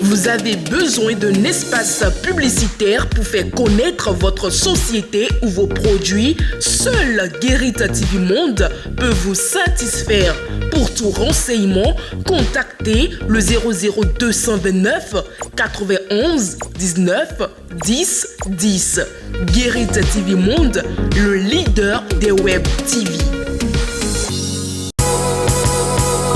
Vous avez besoin d'un espace publicitaire pour faire connaître votre société ou vos produits? Seul Guérit TV Monde peut vous satisfaire. Pour tout renseignement, contactez le 00229 91 19 10 10. Guérit TV Monde, le leader des web TV.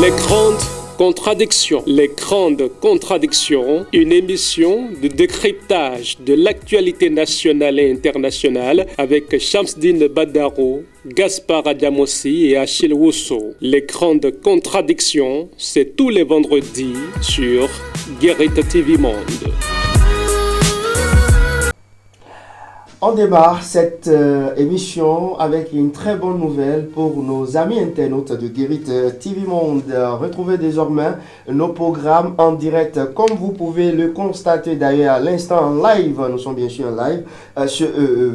Les grandes contradictions. Les grandes contradictions, une émission de décryptage de l'actualité nationale et internationale avec Shamsdine Badaro, Gaspard Adjamossi et Achille Wusso. Les grandes contradictions, c'est tous les vendredis sur Guérit TV Monde. On démarre cette émission avec une très bonne nouvelle pour nos amis internautes de Guérit TV Monde. Retrouvez désormais nos programmes en direct comme vous pouvez le constater d'ailleurs à l'instant en live. Nous sommes bien sûr en live ce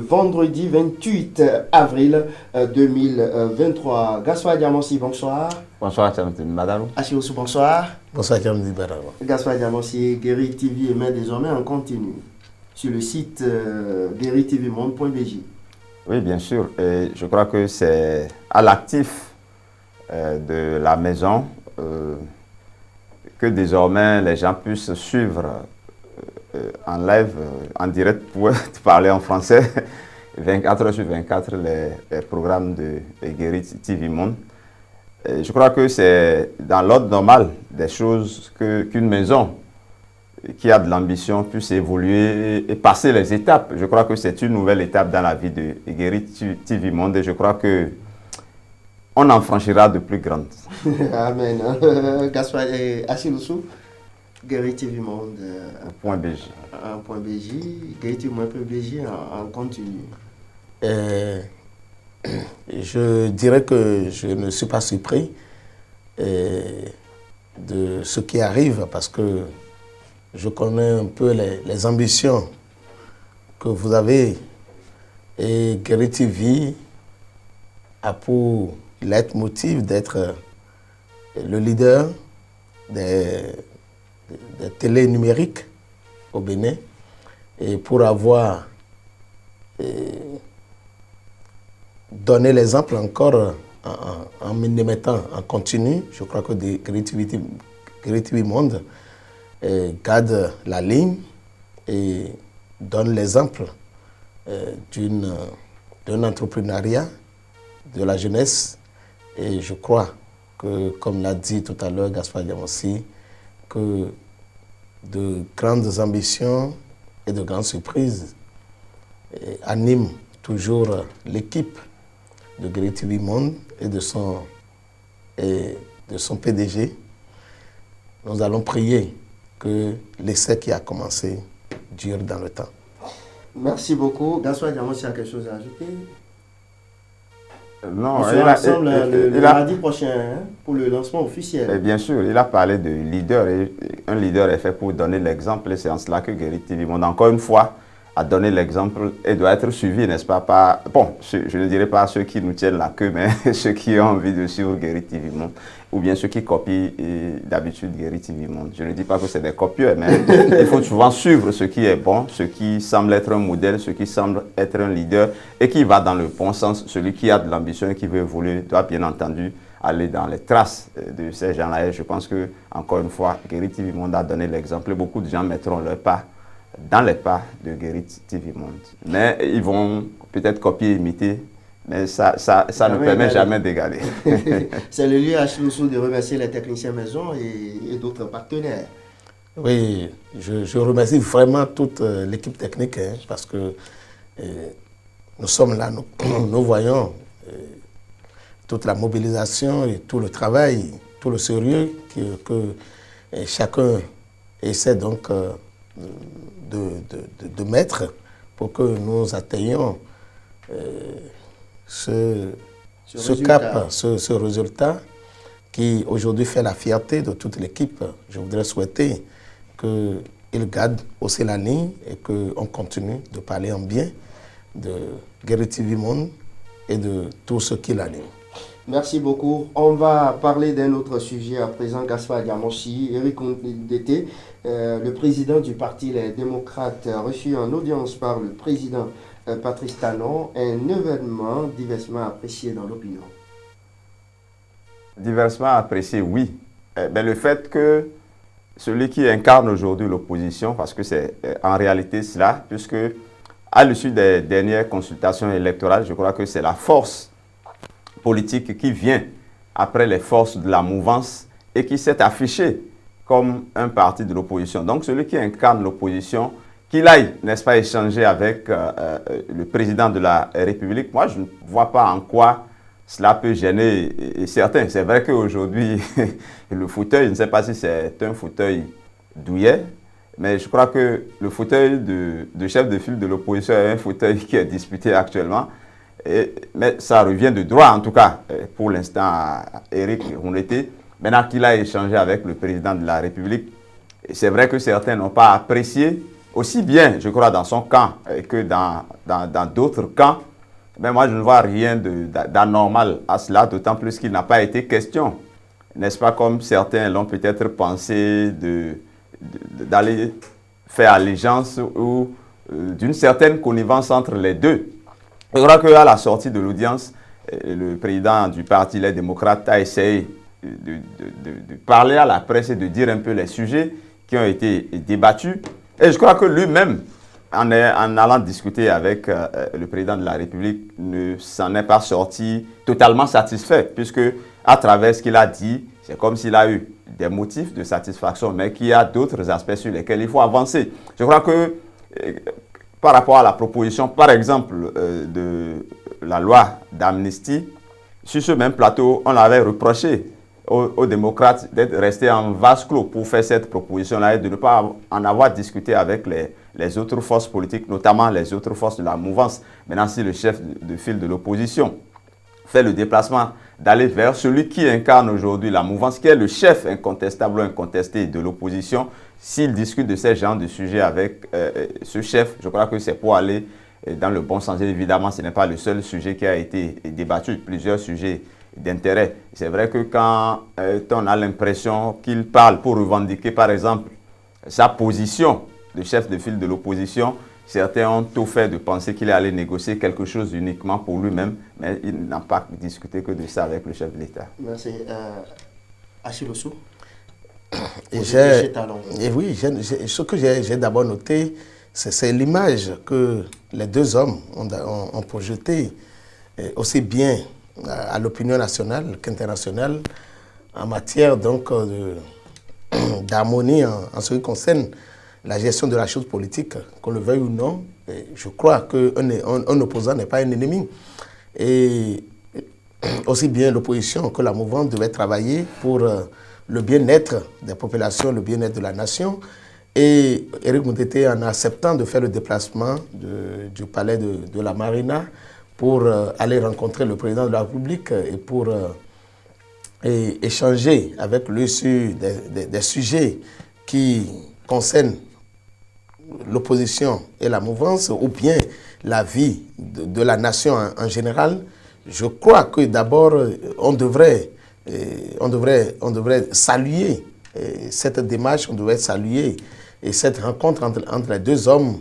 vendredi 28 avril 2023. Gaspard Adjamossi, bonsoir. Bonsoir, Shamsdine Badaro. Achille Wusso, bonsoir. Bonsoir, Shamsdine Badaro. Gaspard Adjamossi, Guérit TV émet désormais en continu sur le site gueritvmonde.bj. Oui, bien sûr. Et je crois que c'est à l'actif de la maison que désormais les gens puissent suivre en live, en direct, pour parler en français, 24 heures sur 24, les programmes de Guérit TV Monde. Et je crois que c'est dans l'ordre normal des choses qu'une maison qui a de l'ambition puisse évoluer et passer les étapes. Je crois que c'est une nouvelle étape dans la vie de Guérit TV Monde et je crois que on en franchira de plus grandes. Amen. Gaspard et Achille Wusso, Guérit TV Monde. .bj. Guérit TV Monde.bj en continu. Je dirais que je ne suis pas surpris de ce qui arrive parce que je connais un peu les ambitions que vous avez et Guérit TV a pour leitmotiv d'être le leader des télés numériques au Bénin et pour avoir donné l'exemple encore en me mettant en continu, je crois que Guérit TV Monde garde la ligne et donne l'exemple d'un entrepreneuriat de la jeunesse. Et je crois que, comme l'a dit tout à l'heure Gaspard Adjamossi, que de grandes ambitions et de grandes surprises animent toujours l'équipe de Guérit TV Monde et de son PDG. Nous allons prier que l'essai qui a commencé dure dans le temps. Merci beaucoup. Gaspard Adjamossi a quelque chose à ajouter? Non, on sera ensemble le mardi prochain pour le lancement officiel. Et bien sûr, il a parlé de leader et un leader est fait pour donner l'exemple et c'est en cela que Guérit TV Monde, encore une fois, a donné l'exemple et doit être suivi, n'est-ce pas, bon, je ne dirais pas ceux qui nous tiennent la queue, mais ceux qui ont envie de suivre Guérit TV Monde, ou bien ceux qui copient d'habitude Guérit TV Monde. Je ne dis pas que c'est des copieurs, mais il faut souvent suivre ce qui est bon, ce qui semble être un modèle, ce qui semble être un leader et qui va dans le bon sens. Celui qui a de l'ambition et qui veut évoluer doit bien entendu aller dans les traces de ces gens-là. Et je pense que, encore une fois, Guérit TV Monde a donné l'exemple. Beaucoup de gens mettront leur pas dans les pas de Guérit TV Monde. Mais ils vont peut-être copier, imiter, mais ça ne permet jamais d'égaler. C'est le lieu à Achille Wusso de remercier les techniciens maison et d'autres partenaires. Oui, je remercie vraiment toute l'équipe technique parce que nous sommes là, nous voyons toute la mobilisation et tout le travail, tout le sérieux que chacun essaie donc de mettre pour que nous atteignions ce cap, ce résultat qui aujourd'hui fait la fierté de toute l'équipe. Je voudrais souhaiter qu'il garde aussi la ligne et qu'on continue de parler en bien de Guérit TV Monde et de tout ce qui l'anime. Merci beaucoup. On va parler d'un autre sujet à présent. Gaspard Diamossi, Eric Ndete, le président du parti Les Démocrates, a reçu en audience par le président Patrice Talon, un événement diversement apprécié dans l'opinion. Diversement apprécié, oui. Mais le fait que celui qui incarne aujourd'hui l'opposition, parce que c'est en réalité cela, puisque à l'issue des dernières consultations électorales, je crois que c'est la force politique qui vient après les forces de la mouvance et qui s'est affichée comme un parti de l'opposition. Donc celui qui incarne l'opposition, qu'il aille, n'est-ce pas, échanger avec le président de la République, moi je ne vois pas en quoi cela peut gêner certains. C'est vrai qu'aujourd'hui, le fauteuil, je ne sais pas si c'est un fauteuil douillet, mais je crois que le fauteuil de chef de file de l'opposition est un fauteuil qui est disputé actuellement. Mais ça revient de droit, en tout cas, pour l'instant, à Eric Ndete. Maintenant qu'il a échangé avec le président de la République, c'est vrai que certains n'ont pas apprécié, aussi bien, je crois, dans son camp que dans d'autres camps. Mais moi, je ne vois rien d'anormal à cela, d'autant plus qu'il n'a pas été question, n'est-ce pas, comme certains l'ont peut-être pensé, d'aller faire allégeance ou d'une certaine connivence entre les deux. Je crois qu'à la sortie de l'audience, le président du parti Les Démocrates a essayé de parler à la presse et de dire un peu les sujets qui ont été débattus. Et je crois que lui-même, en allant discuter avec le président de la République, ne s'en est pas sorti totalement satisfait, puisque à travers ce qu'il a dit, c'est comme s'il a eu des motifs de satisfaction, mais qu'il y a d'autres aspects sur lesquels il faut avancer. Je crois que par rapport à la proposition, par exemple, de la loi d'amnistie, sur ce même plateau, on avait reproché aux démocrates d'être restés en vase clos pour faire cette proposition-là et de ne pas en avoir discuté avec les autres forces politiques, notamment les autres forces de la mouvance. Maintenant, si le chef de file de l'opposition fait le déplacement d'aller vers celui qui incarne aujourd'hui la mouvance, qui est le chef incontestable ou incontesté de l'opposition, s'il discute de ces genres de sujets avec ce chef, je crois que c'est pour aller dans le bon sens. Et évidemment, ce n'est pas le seul sujet qui a été débattu, plusieurs sujets d'intérêt. C'est vrai que quand on a l'impression qu'il parle pour revendiquer, par exemple, sa position de chef de file de l'opposition, certains ont tout fait de penser qu'il allait négocier quelque chose uniquement pour lui-même, mais il n'a pas discuté que de ça avec le chef de l'État. Merci. Achille Ossou. Et oui, ce que j'ai d'abord noté, c'est l'image que les deux hommes ont projetée, aussi bien à l'opinion nationale qu'internationale, en matière donc d'harmonie en ce qui concerne la gestion de la chose politique, qu'on le veuille ou non. Je crois qu'un opposant n'est pas un ennemi. Et aussi bien l'opposition que la mouvance devaient travailler pour le bien-être des populations, le bien-être de la nation. Et Eric Ndete, en acceptant de faire le déplacement du palais de la Marina pour aller rencontrer le président de la République et pour échanger avec lui sur des sujets qui concernent l'opposition et la mouvance, ou bien la vie de la nation en général, je crois que d'abord, on devrait saluer cette démarche, on devrait saluer cette rencontre entre les deux hommes,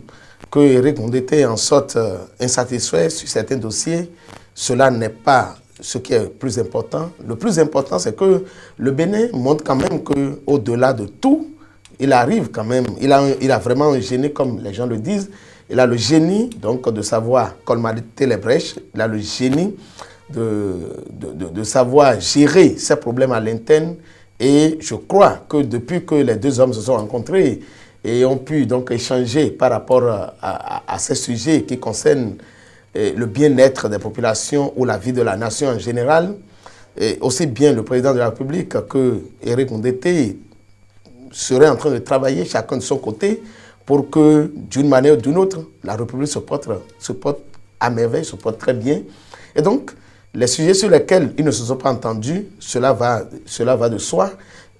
que Eric Ndete en sorte insatisfait sur certains dossiers. Cela n'est pas ce qui est le plus important. Le plus important, c'est que le Bénin montre quand même qu'au-delà de tout, il arrive quand même, il a vraiment un génie, comme les gens le disent. Il a le génie donc de savoir colmater les brèches, il a le génie de savoir gérer ses problèmes à l'interne. Et je crois que depuis que les deux hommes se sont rencontrés et ont pu donc échanger par rapport à ces sujets qui concernent le bien-être des populations ou la vie de la nation en général, et aussi bien le président de la République que Eric Ndete seraient en train de travailler chacun de son côté pour que, d'une manière ou d'une autre, la République se porte à merveille, se porte très bien. Et donc, les sujets sur lesquels ils ne se sont pas entendus, cela va de soi.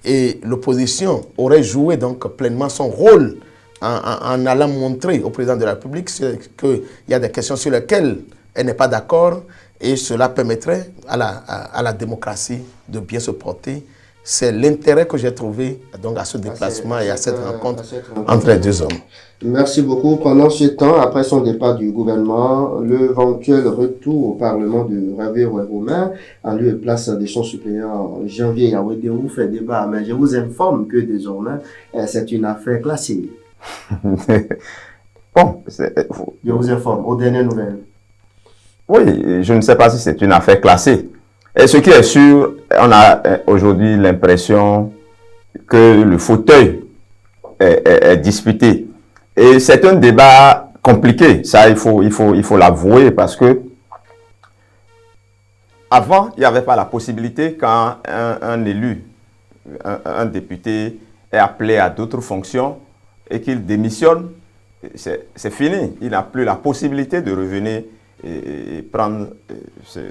Et l'opposition aurait joué donc pleinement son rôle en allant montrer au président de la République qu'il y a des questions sur lesquelles elle n'est pas d'accord et cela permettrait à la démocratie de bien se porter. C'est l'intérêt que j'ai trouvé donc, à ce déplacement et à cette rencontre entre les deux hommes. Merci beaucoup. Pendant ce temps, après son départ du gouvernement, l'éventuel retour au Parlement de Hervé Romain, en lieu et place de son suppléant Janvier Yawedéou, fait débat. Mais je vous informe que désormais, c'est une affaire classée. Bon, je vous informe, aux dernières nouvelles. Oui, je ne sais pas si c'est une affaire classée. Et ce qui est sûr, on a aujourd'hui l'impression que le fauteuil est disputé. Et c'est un débat compliqué, ça il faut l'avouer, parce que avant, il n'y avait pas la possibilité quand un élu, un député est appelé à d'autres fonctions et qu'il démissionne, c'est fini. Il n'a plus la possibilité de revenir et prendre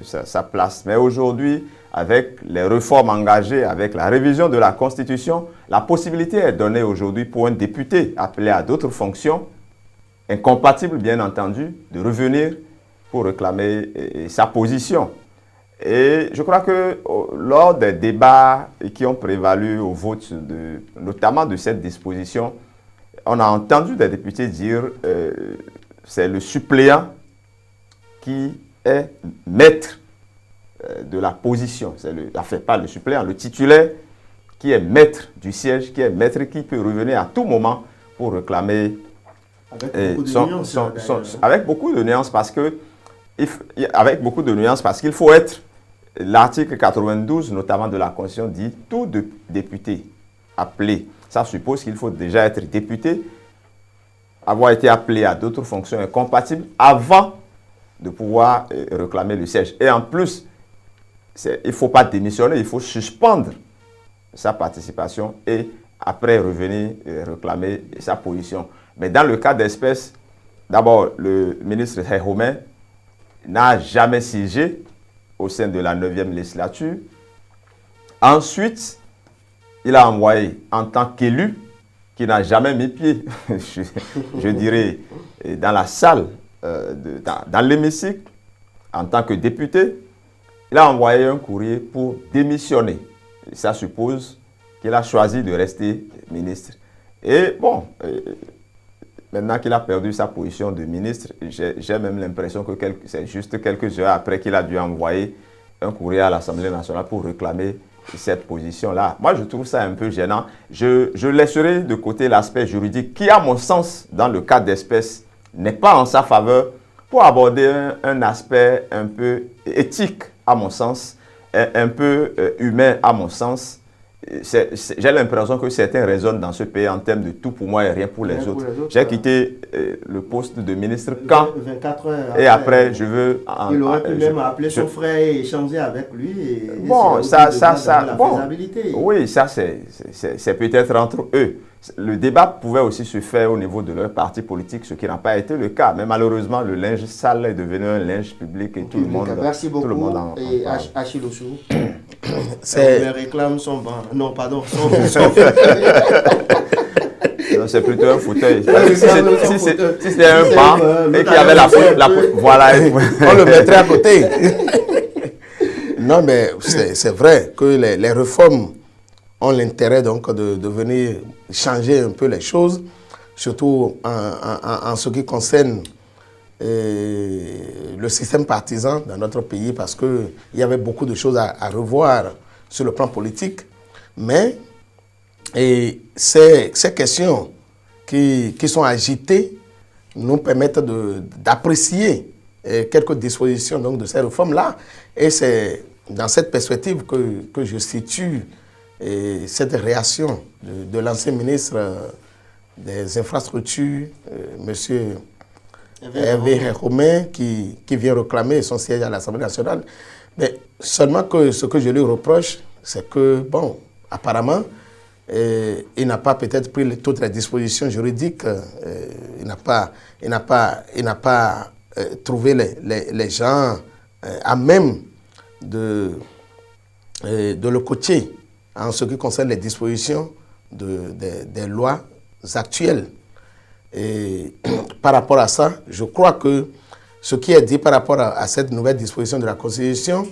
sa place. Mais aujourd'hui, avec les réformes engagées, avec la révision de la Constitution, la possibilité est donnée aujourd'hui pour un député appelé à d'autres fonctions, incompatibles bien entendu, de revenir pour réclamer sa position. Et je crois que lors des débats qui ont prévalu au vote, notamment de cette disposition, on a entendu des députés dire c'est le suppléant qui est maître de la position. Enfin, pas le suppléant, le titulaire qui est maître du siège, qui est maître, qui peut revenir à tout moment pour réclamer avec beaucoup de nuances parce qu'il faut être, l'article 92 notamment de la Constitution dit tout député appelé. Ça suppose qu'il faut déjà être député, avoir été appelé à d'autres fonctions incompatibles avant de pouvoir réclamer le siège. Et en plus, il ne faut pas démissionner, il faut suspendre sa participation et après revenir réclamer sa position. Mais dans le cas d'espèce, d'abord, le ministre Romain n'a jamais siégé au sein de la 9e législature. Ensuite, il a envoyé en tant qu'élu, qui n'a jamais mis pied, je dirais, dans la salle, dans l'hémicycle, en tant que député, il a envoyé un courrier pour démissionner. Et ça suppose qu'il a choisi de rester ministre. Et bon, maintenant qu'il a perdu sa position de ministre, j'ai même l'impression que c'est juste quelques heures après qu'il a dû envoyer un courrier à l'Assemblée nationale pour réclamer cette position-là. Moi, je trouve ça un peu gênant. Je laisserai de côté l'aspect juridique qui, à mon sens, dans le cas d'espèce, n'est pas en sa faveur pour aborder un aspect un peu éthique, à mon sens, un peu humain, à mon sens. J'ai l'impression que certains raisonnent dans ce pays en termes de tout pour moi et rien pour les autres. J'ai quitté le poste de ministre quand 24 heures et après je veux... Il aurait pu même appeler son frère et échanger avec lui. Bon, oui, ça c'est peut-être entre eux. Le débat pouvait aussi se faire au niveau de leur parti politique, ce qui n'a pas été le cas. Mais malheureusement, le linge sale est devenu un linge public et tout le monde... Merci beaucoup. Tout le monde et Achille Ossou. Les réclames son banc. Non, pardon. C'est plutôt un fauteuil. Si c'était un banc et qu'il y avait la voilà. On le mettrait à côté. Non, mais c'est vrai que les réformes ont l'intérêt donc de venir changer un peu les choses, surtout en ce qui concerne le système partisan dans notre pays, parce qu'il y avait beaucoup de choses à revoir sur le plan politique. Mais ces questions qui sont agitées nous permettent d'apprécier quelques dispositions donc, de ces réformes-là. Et c'est dans cette perspective que je situe cette réaction de l'ancien ministre des Infrastructures, M. Hervé Romain, qui vient réclamer son siège à l'Assemblée nationale. Mais seulement que ce que je lui reproche, c'est que, bon, apparemment, il n'a pas peut-être pris toutes les dispositions juridiques, il n'a pas trouvé les gens à même de le coacher en ce qui concerne les dispositions des lois actuelles. Et par rapport à ça, je crois que ce qui est dit par rapport à cette nouvelle disposition de la Constitution,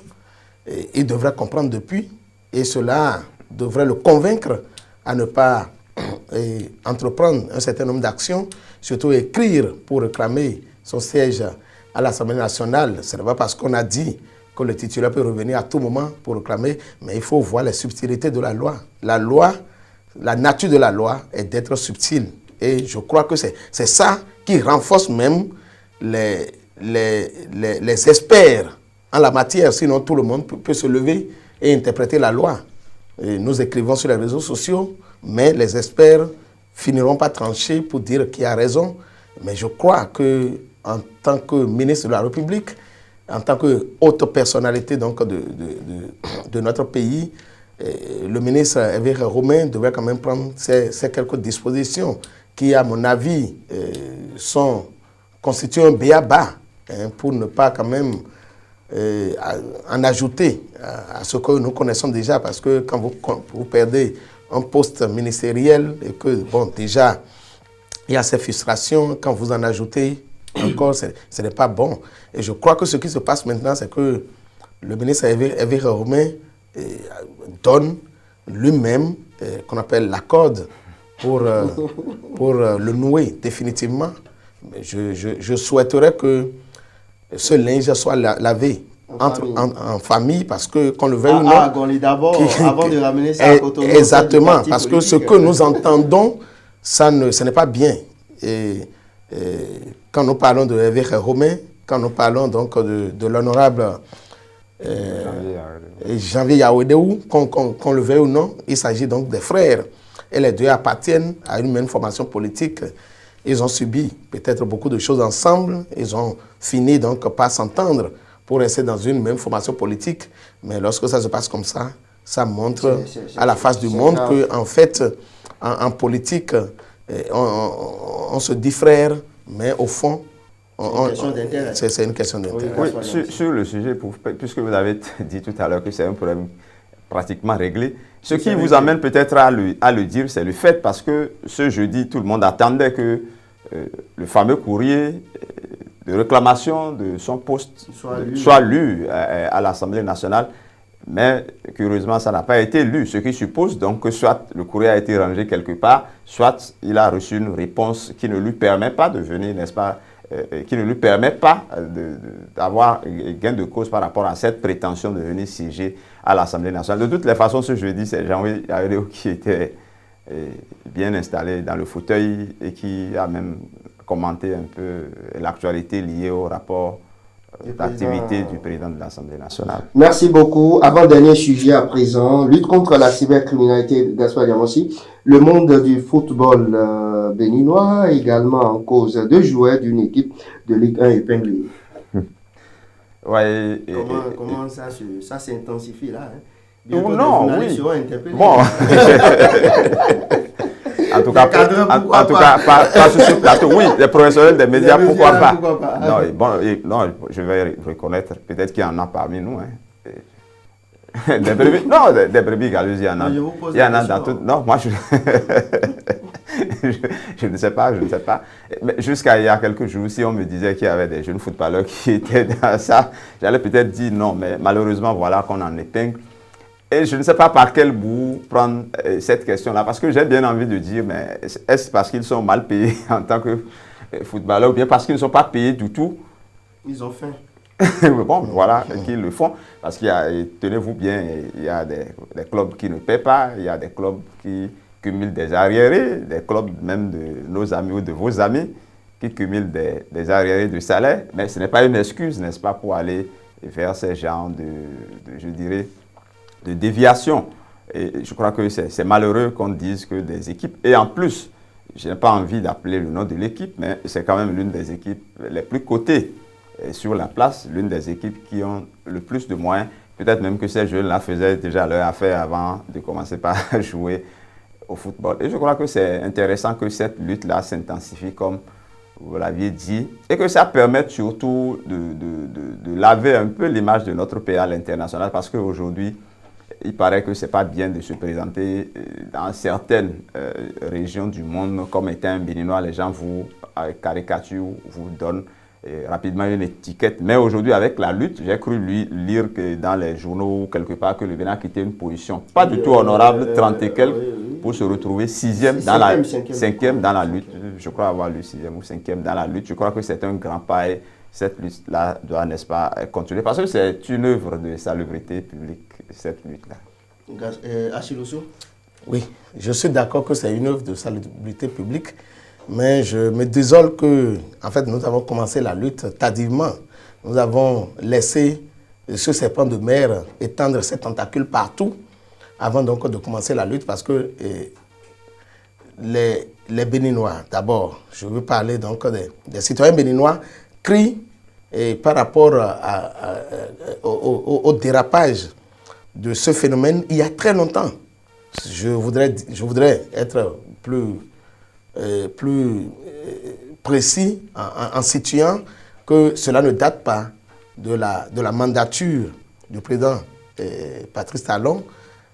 il devrait comprendre depuis, et cela devrait le convaincre à ne pas entreprendre un certain nombre d'actions, surtout écrire pour réclamer son siège à l'Assemblée nationale. Ce n'est pas parce qu'on a dit que le titulaire peut revenir à tout moment pour réclamer, mais il faut voir les subtilités de la loi. La loi, la nature de la loi est d'être subtile. Et je crois que c'est ça qui renforce même les experts en la matière. Sinon, tout le monde peut se lever et interpréter la loi. Et nous écrivons sur les réseaux sociaux, mais les experts finiront par trancher pour dire qui a raison. Mais je crois qu'en tant que ministre de la République, en tant que haute personnalité donc, de notre pays, le ministre Hervé Romain devrait quand même prendre ces quelques dispositions qui, à mon avis, constituent un b.a.-ba pour ne pas quand même en ajouter à ce que nous connaissons déjà, parce que quand vous perdez un poste ministériel et que, bon, déjà, il y a ces frustrations, quand vous en ajoutez encore, ce n'est pas bon. Et je crois que ce qui se passe maintenant, c'est que le ministre Hervé Romain donne lui-même, qu'on appelle l'accord, pour le nouer définitivement. Mais je souhaiterais que ce linge soit lavé en famille, parce que qu'on le veuille ou non. Goli d'abord, avant de ramener ça à Cotonou. Exactement, parce que ce que nous entendons, ce n'est pas bien. Et quand nous parlons de Hervé Romain, quand nous parlons donc de l'honorable Janvier Yaoudéou, qu'on le veuille ou non, il s'agit donc des frères. Et les deux appartiennent à une même formation politique. Ils ont subi peut-être beaucoup de choses ensemble. Ils ont fini donc par s'entendre pour rester dans une même formation politique. Mais lorsque ça se passe comme ça, ça montre à la face du monde qu'en fait, en politique, on se dit frères, mais au fond, c'est une question d'intérêt. Oui, sur le sujet, puisque vous avez dit tout à l'heure que c'est un problème pratiquement réglé, ce qui vous amène peut-être à le dire, c'est le fait, parce que ce jeudi, tout le monde attendait que le fameux courrier de réclamation de son poste soit lu à l'Assemblée nationale, mais curieusement, ça n'a pas été lu, ce qui suppose donc que soit le courrier a été rangé quelque part, soit il a reçu une réponse qui ne lui permet pas de venir, n'est-ce pas, qui ne lui permet pas d'avoir gain de cause par rapport à cette prétention de venir siéger à l'Assemblée nationale. De toutes les façons, ce jeudi, c'est Jean-Louis Yaoudéou qui était bien installé dans le fauteuil et qui a même commenté un peu l'actualité liée au rapport d'activité du président de l'Assemblée nationale. Merci beaucoup. Avant-dernier sujet à présent, lutte contre la cybercriminalité, Gaspard Diamossi. Le monde du football béninois également en cause de joueurs d'une équipe de Ligue 1 épinglée. Ouais, comment ça s'intensifie là, hein? Non, oui. Bon. En tout cas, pas sur ce plateau. Oui, les professionnels des médias, pourquoi pas. Non, je vais reconnaître, peut-être qu'il y en a parmi nous. Hein. Des brebis galeuses, il y en a. Il y en a dans tout. Non, moi, je ne sais pas. Mais jusqu'à il y a quelques jours, si on me disait qu'il y avait des jeunes footballeurs qui étaient dans ça, j'allais peut-être dire non, mais malheureusement, voilà qu'on en épingle. Et je ne sais pas par quel bout prendre cette question-là, parce que j'ai bien envie de dire, mais est-ce parce qu'ils sont mal payés en tant que footballeurs, ou bien parce qu'ils ne sont pas payés du tout? Ils ont faim. Bon, voilà, qu'ils le font. Parce qu'il y a, tenez-vous bien, il y a des clubs qui ne paient pas, il y a des clubs qui cumulent des arriérés, des clubs même de nos amis ou de vos amis qui cumulent des arriérés de salaire. Mais ce n'est pas une excuse, n'est-ce pas, pour aller vers ces genres je dirais, de déviation. Et je crois que c'est malheureux qu'on dise que des équipes, et en plus, je n'ai pas envie d'appeler le nom de l'équipe, mais c'est quand même l'une des équipes les plus cotées sur la place, l'une des équipes qui ont le plus de moyens. Peut-être même que ces jeunes-là faisaient déjà leur affaire avant de commencer par jouer au football. Et je crois que c'est intéressant que cette lutte-là s'intensifie, comme vous l'aviez dit, et que ça permette surtout de laver un peu l'image de notre pays à l'international, parce qu'aujourd'hui, il paraît que ce n'est pas bien de se présenter dans certaines régions du monde comme étant un Béninois. Les gens vous caricaturent, vous donnent rapidement une étiquette. Mais aujourd'hui, avec la lutte, j'ai cru lire que dans les journaux, quelque part, que le Bénin a quitté une position pas du tout honorable, 30 et quelques, pour se retrouver 6e dans la 5e dans la lutte. Je crois avoir lu 6e ou 5e dans la lutte. Je crois que c'est un grand pas et cette lutte-là doit, n'est-ce pas, continuer. Parce que c'est une œuvre de salubrité publique, cette lutte-là. Achiloso? Oui, je suis d'accord que c'est une œuvre de salubrité publique, mais je me désole que, en fait, nous avons commencé la lutte tardivement. Nous avons laissé ce serpent de mer étendre ses tentacules partout avant donc de commencer la lutte parce que les Béninois, d'abord, je veux parler donc des citoyens béninois, crient par rapport au dérapage de ce phénomène il y a très longtemps. Je voudrais être plus précis en situant que cela ne date pas de la mandature du président Patrice Talon.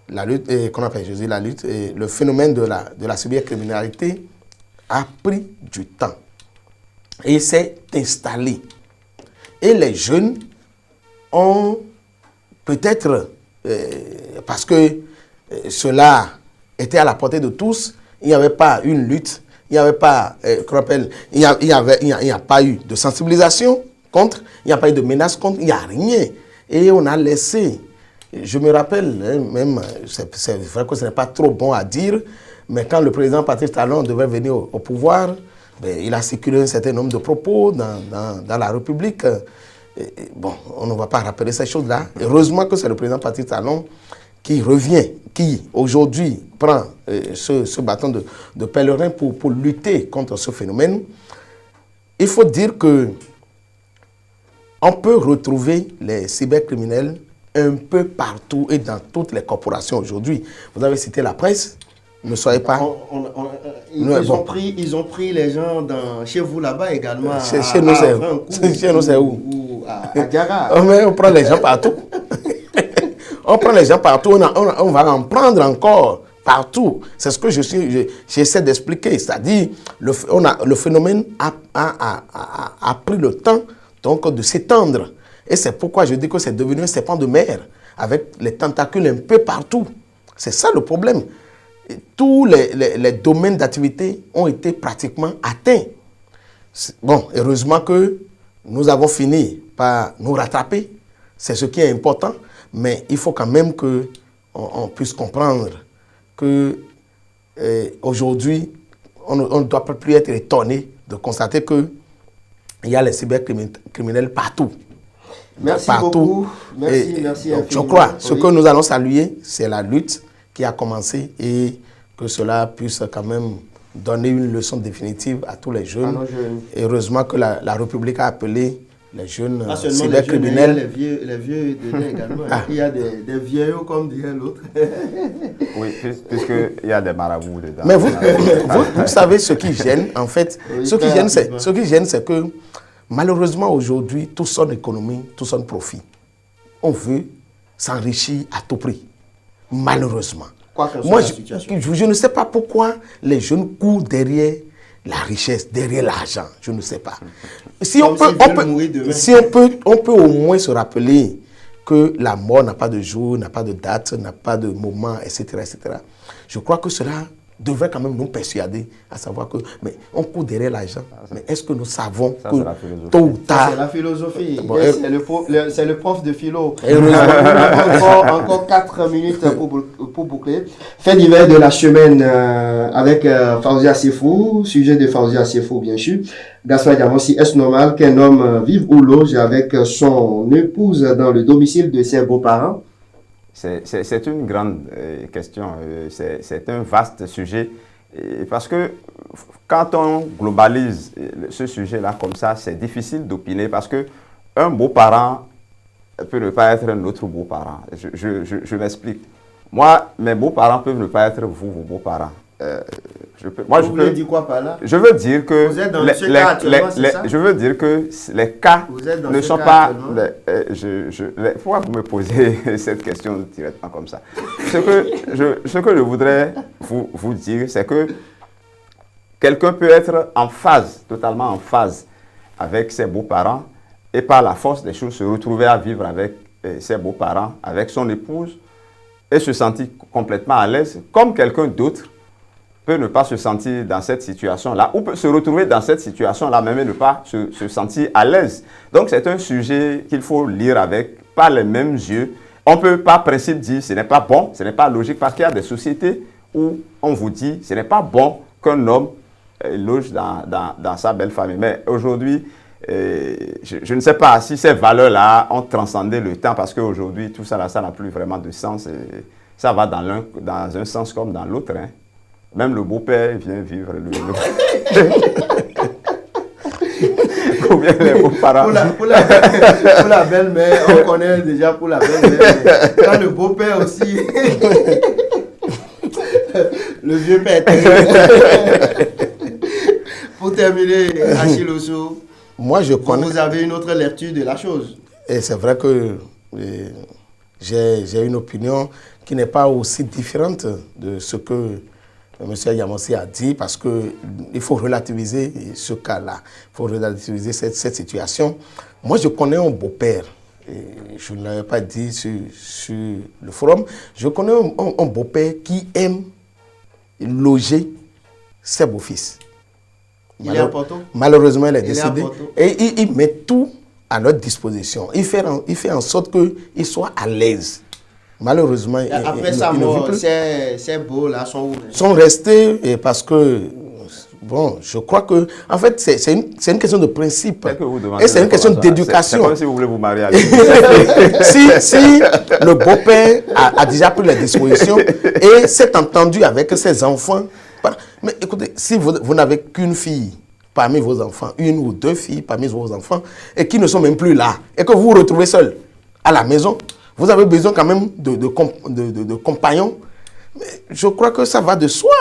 La lutte, qu'on appelle, je dis la lutte, le phénomène de la cybercriminalité a pris du temps et s'est installé. Et les jeunes ont peut-être, parce que cela était à la portée de tous, il n'y avait pas une lutte, il n'y avait pas, qu'on appelle, il n'y a pas eu de sensibilisation contre, il n'y a pas eu de menace contre, il n'y a rien. Et on a laissé, je me rappelle, même, c'est vrai que ce n'est pas trop bon à dire, mais quand le président Patrice Talon devait venir au pouvoir, il a circulé un certain nombre de propos dans la République. Bon, on ne va pas rappeler ces choses-là. Heureusement que c'est le président Patrice Talon qui revient, qui aujourd'hui prend ce bâton de pèlerin pour lutter contre ce phénomène. Il faut dire que on peut retrouver les cybercriminels un peu partout et dans toutes les corporations aujourd'hui. Vous avez cité la presse, ne soyez pas... Ils ont pris les gens chez vous là-bas également. Chez nous, c'est où? À Diara. On prend les gens partout. On prend les gens partout, on va en prendre encore partout. C'est ce que j'essaie d'expliquer. C'est-à-dire, le phénomène a pris le temps donc, de s'étendre. Et c'est pourquoi je dis que c'est devenu un serpent de mer, avec les tentacules un peu partout. C'est ça le problème. Et tous les domaines d'activité ont été pratiquement atteints. Bon, heureusement que nous avons fini par nous rattraper. C'est ce qui est important. Mais il faut quand même qu'on puisse comprendre que aujourd'hui, on ne doit plus être étonné de constater qu'il y a les cybercriminels partout. Merci partout. beaucoup. Merci. Je crois, ce que nous allons saluer, c'est la lutte qui a commencé et que cela puisse quand même donner une leçon définitive à tous les jeunes. Et heureusement que la République a appelé les jeunes cybercriminels. Les vieux dedans également. Il y a des vieillots comme dirait l'autre. Oui, puisqu'il y a des marabouts dedans. Mais vous savez ce qui gêne, en fait. Oui, ce qui gêne, c'est que malheureusement aujourd'hui, tout son économie, tout son profit, on veut s'enrichir à tout prix. Malheureusement. Moi, je ne sais pas pourquoi les jeunes courent derrière la richesse, derrière l'argent. Je ne sais pas. Si on peut au moins se rappeler que la mort n'a pas de jour, n'a pas de date, n'a pas de moment, etc., etc. Je crois que cela devrait quand même nous persuader à savoir que, mais on court derrière l'argent, mais est-ce que nous savons que tôt ou tard... C'est la philosophie, bon, c'est le prof de philo. Encore 4 minutes pour boucler. Fait divers de la semaine avec Faouzia Sefou, sujet de Faouzia Sefou bien sûr. Gaspard Diamansi, est-ce normal qu'un homme vive ou loge avec son épouse dans le domicile de ses beaux-parents? C'est une grande question, c'est un vaste sujet, parce que quand on globalise ce sujet-là comme ça, c'est difficile d'opiner, parce qu'un beau-parent peut ne pas être un autre beau-parent. Je m'explique. Moi, mes beaux-parents peuvent ne pas être vos beaux-parents. Vous voulez dire quoi par là? Je veux dire que vous êtes dans ce cas actuellement, c'est ça? je veux dire que les cas ne sont pas... Pourquoi vous me posez cette question directement comme ça? Ce que je voudrais vous dire, c'est que quelqu'un peut être en phase, totalement en phase, avec ses beaux-parents et par la force des choses se retrouver à vivre avec ses beaux-parents, avec son épouse et se sentir complètement à l'aise, comme quelqu'un d'autre peut ne pas se sentir dans cette situation-là, ou peut se retrouver dans cette situation-là, même et ne pas se sentir à l'aise. Donc c'est un sujet qu'il faut lire avec pas les mêmes yeux. On ne peut pas principe dire ce n'est pas bon, ce n'est pas logique, parce qu'il y a des sociétés où on vous dit ce n'est pas bon qu'un homme loge dans sa belle famille. Mais aujourd'hui, je ne sais pas si ces valeurs-là ont transcendé le temps, parce qu'aujourd'hui, tout ça, ça n'a plus vraiment de sens. Et ça va dans un sens comme dans l'autre. Hein. Même le beau-père vient vivre Combien les beaux-parents pour la belle-mère, on connaît déjà pour la belle-mère. Quand le beau-père aussi, le vieux père. Pour terminer, Achille Osso, vous avez une autre lecture de la chose. Et c'est vrai que j'ai une opinion qui n'est pas aussi différente de ce que M. Yamassi a dit, parce qu'il faut relativiser ce cas-là, il faut relativiser cette situation. Moi, je connais un beau-père, et je ne l'avais pas dit sur le forum, je connais un beau-père qui aime loger ses beaux-fils. Il est à Porto? Malheureusement, il est décédé. Et il met tout à notre disposition. Il fait en sorte qu'il soit à l'aise. Malheureusement, après sa mort, ces beaux-là sont où? Sont restés parce que, bon, je crois que, en fait, c'est une question de principe. Et c'est une question d'éducation. C'est comme si vous voulez vous marier à si le beau-père a déjà pris les dispositions et s'est entendu avec ses enfants. Mais écoutez, si vous n'avez qu'une fille parmi vos enfants, une ou deux filles parmi vos enfants, et qui ne sont même plus là, et que vous vous retrouvez seul à la maison, vous avez besoin quand même de compagnons. Mais je crois que ça va de soi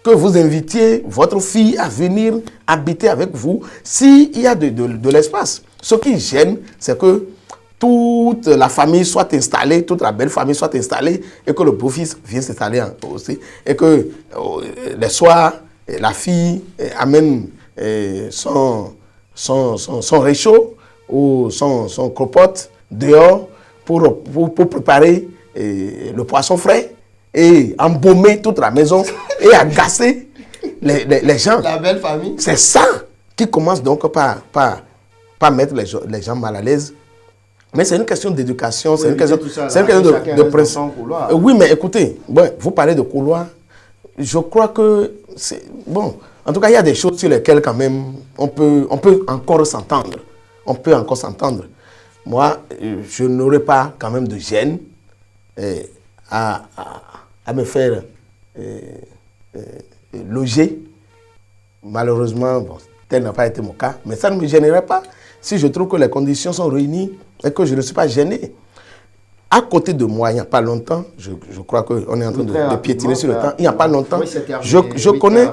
que vous invitiez votre fille à venir habiter avec vous s'il y a de l'espace. Ce qui gêne, c'est que toute la famille soit installée, toute la belle famille soit installée, et que le beau-fils vienne s'installer aussi, et que les soirs, la fille amène son réchaud ou son cropote dehors pour préparer le poisson frais et embaumer toute la maison et agacer les gens. La belle famille. C'est ça qui commence donc par mettre les gens mal à l'aise. Mais c'est une question d'éducation, c'est une question de pression. Oui, mais écoutez, vous parlez de couloir. Je crois que c'est bon. En tout cas, il y a des choses sur lesquelles quand même on peut encore s'entendre. On peut encore s'entendre. Moi, je n'aurais pas quand même de gêne à me faire loger. Malheureusement, bon, tel n'a pas été mon cas, mais ça ne me gênerait pas si je trouve que les conditions sont réunies et que je ne suis pas gêné. À côté de moi, il n'y a pas longtemps, je crois qu'on est en train de piétiner sur le temps, il n'y a pas longtemps, je connais,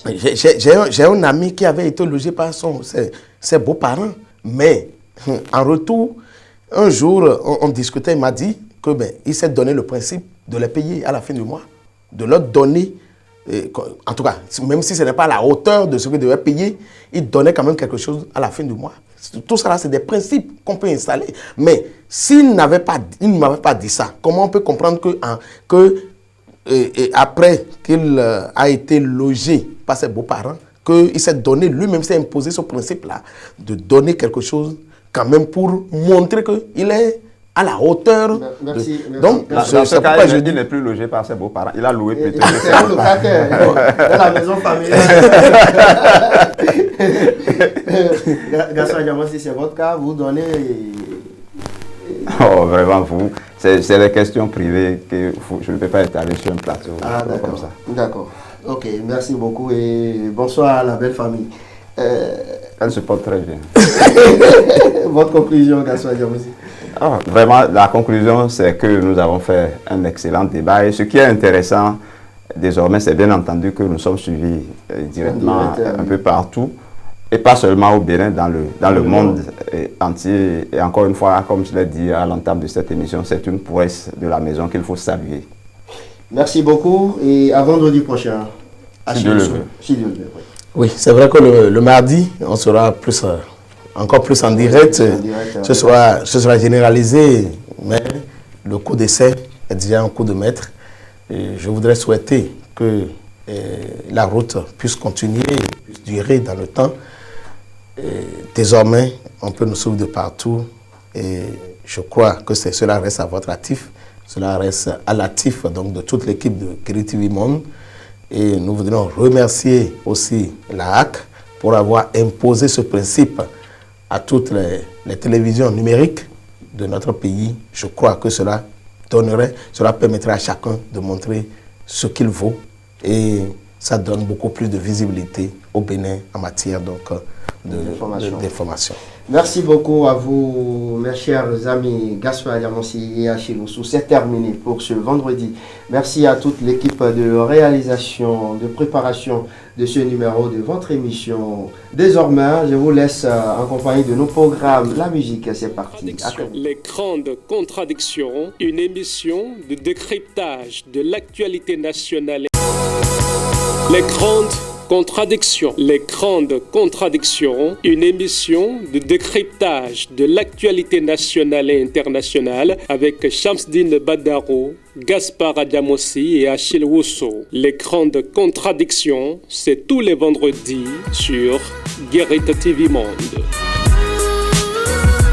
j'ai un ami qui avait été logé par ses beaux-parents, mais en retour, un jour, on discutait, il m'a dit qu'il s'est donné le principe de les payer à la fin du mois, de leur donner, en tout cas, même si ce n'est pas à la hauteur de ce qu'ils devaient payer, il donnait quand même quelque chose à la fin du mois. Tout ça, c'est des principes qu'on peut installer. Mais s'il ne m'avait pas dit ça, comment on peut comprendre que après qu'il a été logé par ses beaux-parents, qu'il s'est donné, lui-même s'est imposé ce principe-là, de donner quelque chose quand même pour montrer qu'il est à la hauteur. Merci. Donc, dans ce cas, il n'est plus logé par ses beaux-parents. Il a loué plutôt. C'est un locataire dans la maison familiale. Gaston Yamassi, c'est votre cas, vous donnez... Oh, vraiment, vous. C'est des questions privées que je ne peux pas étaler sur un plateau. Ah, d'accord. D'accord. Ok, merci beaucoup et bonsoir à la belle famille. Elle se porte très bien. Votre conclusion, Gaston Yamassi? Vraiment, la conclusion, c'est que nous avons fait un excellent débat. Et ce qui est intéressant, désormais, c'est bien entendu que nous sommes suivis directement un peu partout. Et pas seulement au Bénin, dans le monde entier. Et encore une fois, comme je l'ai dit à l'entame de cette émission, c'est une prouesse de la maison qu'il faut saluer. Merci beaucoup et à vendredi prochain. Si Dieu le veut. Si Dieu le veut, oui. Oui, c'est vrai que le mardi, on sera plus, encore plus en direct. Ce sera généralisé, mais le coup d'essai est déjà un coup de maître. Et je voudrais souhaiter que la route puisse continuer, puisse durer dans le temps. Et désormais, on peut nous suivre de partout et je crois que cela reste à votre actif, cela reste à l'actif donc, de toute l'équipe de Guérit TV Monde. Et nous voudrions remercier aussi la HAC pour avoir imposé ce principe à toutes les télévisions numériques de notre pays. Je crois que cela permettrait à chacun de montrer ce qu'il vaut et ça donne beaucoup plus de visibilité au Bénin en matière d'information. Merci beaucoup à vous, mes chers amis Gaspard Diamossi et Achille Oussou. C'est terminé pour ce vendredi. Merci à toute l'équipe de réalisation, de préparation de ce numéro de votre émission. Désormais, je vous laisse en compagnie de nos programmes. La musique, c'est parti. Les grandes contradictions, une émission de décryptage de l'actualité nationale. Les grandes contradictions. Les grandes contradictions, une émission de décryptage de l'actualité nationale et internationale avec Shamsdine Badaro, Gaspard Diamossi et Achille Ousso. Les grandes contradictions, c'est tous les vendredis sur Guérit TV Monde.